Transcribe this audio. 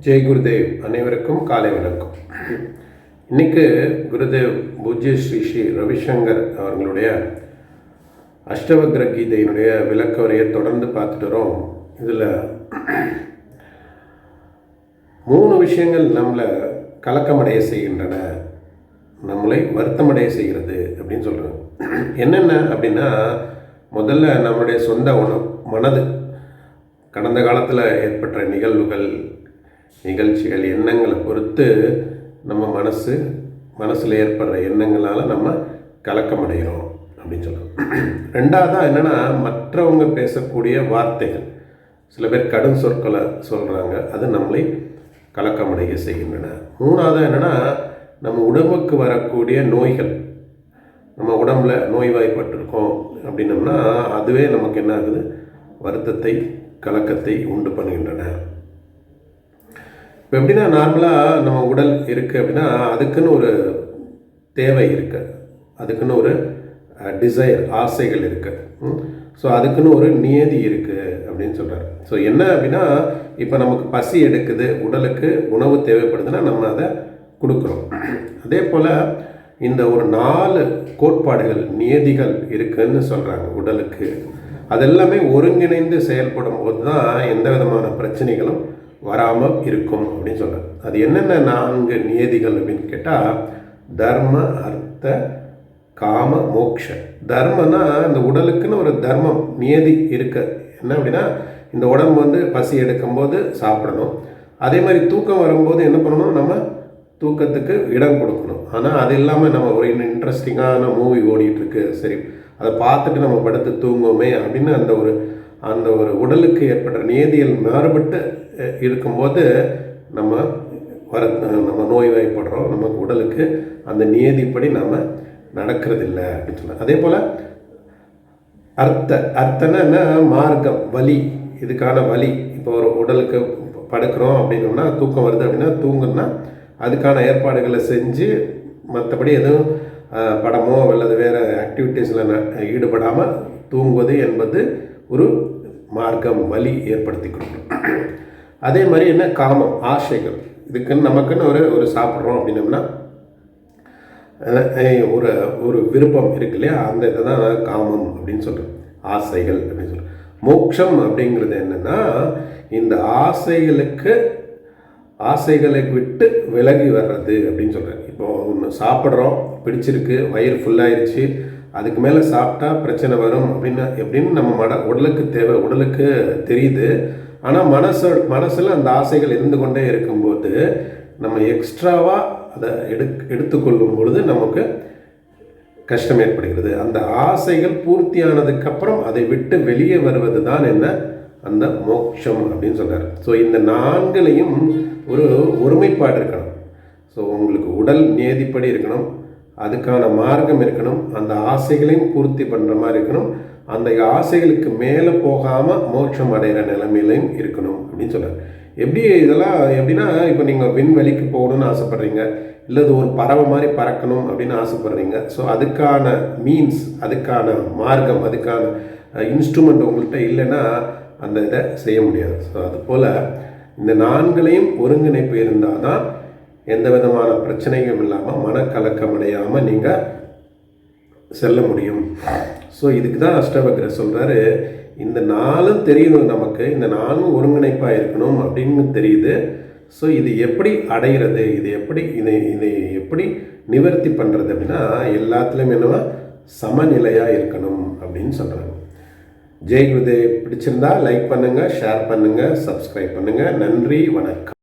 ஜெய் குருதேவ். அனைவருக்கும் காலை வணக்கம். இன்னைக்கு குருதேவ் பூஜ்ய ஸ்ரீ ஸ்ரீ ரவிசங்கர் அவர்களுடைய அஷ்டவக்ர கீதையினுடைய விளக்க உரையை தொடர்ந்து பார்த்துட்டு வரோம். இதில் 3 விஷயங்கள் நம்மளை கலக்கமடைய செய்கின்றன, நம்மளை வருத்தமடைய செய்கிறது அப்படின்னு சொல்கிறாங்க. என்னென்ன அப்படின்னா, முதல்ல நம்மளுடைய சொந்த மனது, கடந்த காலத்தில் ஏற்பட்ட நிகழ்ச்சிகள் எண்ணங்களை பொறுத்து நம்ம மனசில் ஏற்படுற எண்ணங்களால் நம்ம கலக்கமடைகிறோம் அப்படின்னு சொல்லலாம். ரெண்டாவதாக என்னென்னா, மற்றவங்க பேசக்கூடிய வார்த்தைகள், சில பேர் கடும் சொற்களை சொல்கிறாங்க, அது நம்மளை கலக்கமடைய செய்கின்றன. மூணாவதாக என்னென்னா, நம்ம உடம்புக்கு வரக்கூடிய நோய்கள், நம்ம உடம்புல நோய்வாய்ப்பட்டிருக்கோம் அப்படின்னோம்னா அதுவே நமக்கு என்ன ஆகுது, வருத்தத்தை கலக்கத்தை உண்டு பண்ணுகின்றன. இப்போ எப்படின்னா, நார்மலாக நம்ம உடல் இருக்குது அப்படின்னா அதுக்குன்னு ஒரு தேவை இருக்குது, அதுக்குன்னு ஒரு டிசைர், ஆசைகள் இருக்குது. ஸோ அதுக்குன்னு ஒரு நியதி இருக்குது அப்படின்னு சொல்கிறார். ஸோ என்ன அப்படின்னா, இப்போ நமக்கு பசி எடுக்குது, உடலுக்கு உணவு தேவைப்படுதுன்னா நம்ம அதை கொடுக்குறோம். அதே போல் இந்த ஒரு 4 கோட்பாடுகள், நியதிகள் இருக்குதுன்னு சொல்கிறாங்க உடலுக்கு. அதெல்லாமே ஒருங்கிணைந்து செயல்படும் போது தான் எந்த விதமான பிரச்சனைகளும் வராமல் இருக்கும் அப்படின்னு சொல்கிறாங்க. அது என்னென்ன 4 நியதிகள் அப்படின்னு கேட்டால், தர்ம, அர்த்த, காம, மோக்ஷ. தர்மனா இந்த உடலுக்குன்னு ஒரு தர்மம், நியதி இருக்கு. என்ன அப்படின்னா, இந்த உடம்பு பசி எடுக்கும்போது சாப்பிடணும், அதே மாதிரி தூக்கம் வரும்போது என்ன பண்ணணும், நம்ம தூக்கத்துக்கு இடம் கொடுக்கணும். ஆனால் அது இல்லாமல் நம்ம ஒரு இன்ட்ரெஸ்டிங்கான மூவி ஓடிட்டுருக்கு, சரி அதை பார்த்துட்டு நம்ம படுத்து தூங்குவோமே அப்படின்னு அந்த ஒரு உடலுக்கு ஏற்பட்ட நியதிகள் மாறுபட்டு இருக்கும்போது நம்ம நோய்வாய்ப்படுறோம். நமக்கு உடலுக்கு அந்த நியதிப்படி நம்ம நடக்கிறதில்லை அப்படின்னு சொன்னால். அதே போல் அர்த்தனா என்ன, மார்க்கம், வலி, இதுக்கான வலி. இப்போ ஒரு உடலுக்கு படுக்கிறோம் அப்படின்னோம்னா, தூக்கம் வருது அப்படின்னா தூங்குன்னா அதுக்கான ஏற்பாடுகளை செஞ்சு, மற்றபடி எதுவும் படமோ அல்லது வேறு ஆக்டிவிட்டீஸில் ஈடுபடாமல் தூங்குவது என்பது ஒரு மார்க்கம், வலி ஏற்படுத்தி கொடுக்கணும். அதே மாதிரி என்ன, காமம், ஆசைகள். இதுக்குன்னு நமக்குன்னு ஒரு சாப்பிட்றோம் அப்படின்னோம்னா ஒரு விருப்பம் இருக்கு இல்லையா, அந்த இதை தான் காமம் அப்படின்னு சொல்கிறோம், ஆசைகள் அப்படின்னு சொல்கிறோம். மோட்சம் அப்படிங்கிறது என்னென்னா, இந்த ஆசைகளை விட்டு விலகி வர்றது அப்படின்னு சொல்கிறாங்க. இப்போ ஒன்று சாப்பிட்றோம், பிடிச்சிருக்கு, வயிறு ஃபுல்லாகிடுச்சு, அதுக்கு மேலே சாப்பிட்டா பிரச்சனை வரும் எப்படின்னு நம்ம உடலுக்கு தேவை, உடலுக்கு தெரியுது. ஆனால் மனசில் அந்த ஆசைகள் இருந்து கொண்டே இருக்கும்போது நம்ம எக்ஸ்ட்ராவாக அதை எடுத்துக்கொள்ளும் பொழுது நமக்கு கஷ்டம் ஏற்படுகிறது. அந்த ஆசைகள் பூர்த்தியானதுக்கப்புறம் அதை விட்டு வெளியே வருவது தான் என்ன, அந்த மோட்சம் அப்படின்னு சொல்கிறார். ஸோ இந்த 4லையும் ஒரு ஒருமைப்பாடு இருக்கணும். ஸோ உங்களுக்கு உடல் நியதிப்படி இருக்கணும், அதுக்கான மார்க்கம் இருக்கணும், அந்த ஆசைகளையும் பூர்த்தி பண்ணுற மாதிரி இருக்கணும், அந்த ஆசைகளுக்கு மேலே போகாமல் மோட்சம் அடைகிற நிலைமையிலையும் இருக்கணும் அப்படின்னு சொல்கிறார். இதெல்லாம் எப்படின்னா, இப்போ நீங்கள் விண்வெளிக்கு போகணும்னு ஆசைப்பட்றீங்க, இல்லை ஒரு பறவை மாதிரி பறக்கணும் அப்படின்னு ஆசைப்பட்றீங்க. ஸோ அதுக்கான மீன்ஸ், அதுக்கான மார்க்கம், அதுக்கான இன்ஸ்ட்ருமெண்ட் உங்கள்கிட்ட இல்லைன்னா அந்த இதை செய்ய முடியாது. ஸோ அதுபோல் இந்த 4லையும் ஒருங்கிணைப்பு இருந்தால் தான் எந்த விதமான பிரச்சனையும் இல்லாமல், மனக்கலக்கம் அடையாமல் நீங்கள் செல்ல முடியும். ஸோ இதுக்கு தான் அஷ்டவக்ர சொல்கிறாரு, இந்த 4ம் தெரியணும் நமக்கு, இந்த 4ம் ஒருங்கிணைப்பாக இருக்கணும் அப்படின்னு தெரியுது. ஸோ இது எப்படி அடைகிறது, இதை எப்படி நிவர்த்தி பண்ணுறது அப்படின்னா, எல்லாத்துலேயும் என்னவா சமநிலையாக இருக்கணும் அப்படின்னு சொல்கிறாங்க. ஜெய் குருதேவ். பிடிச்சிருந்தா லைக் பண்ணுங்கள், ஷேர் பண்ணுங்கள், சப்ஸ்கிரைப் பண்ணுங்கள். நன்றி, வணக்கம்.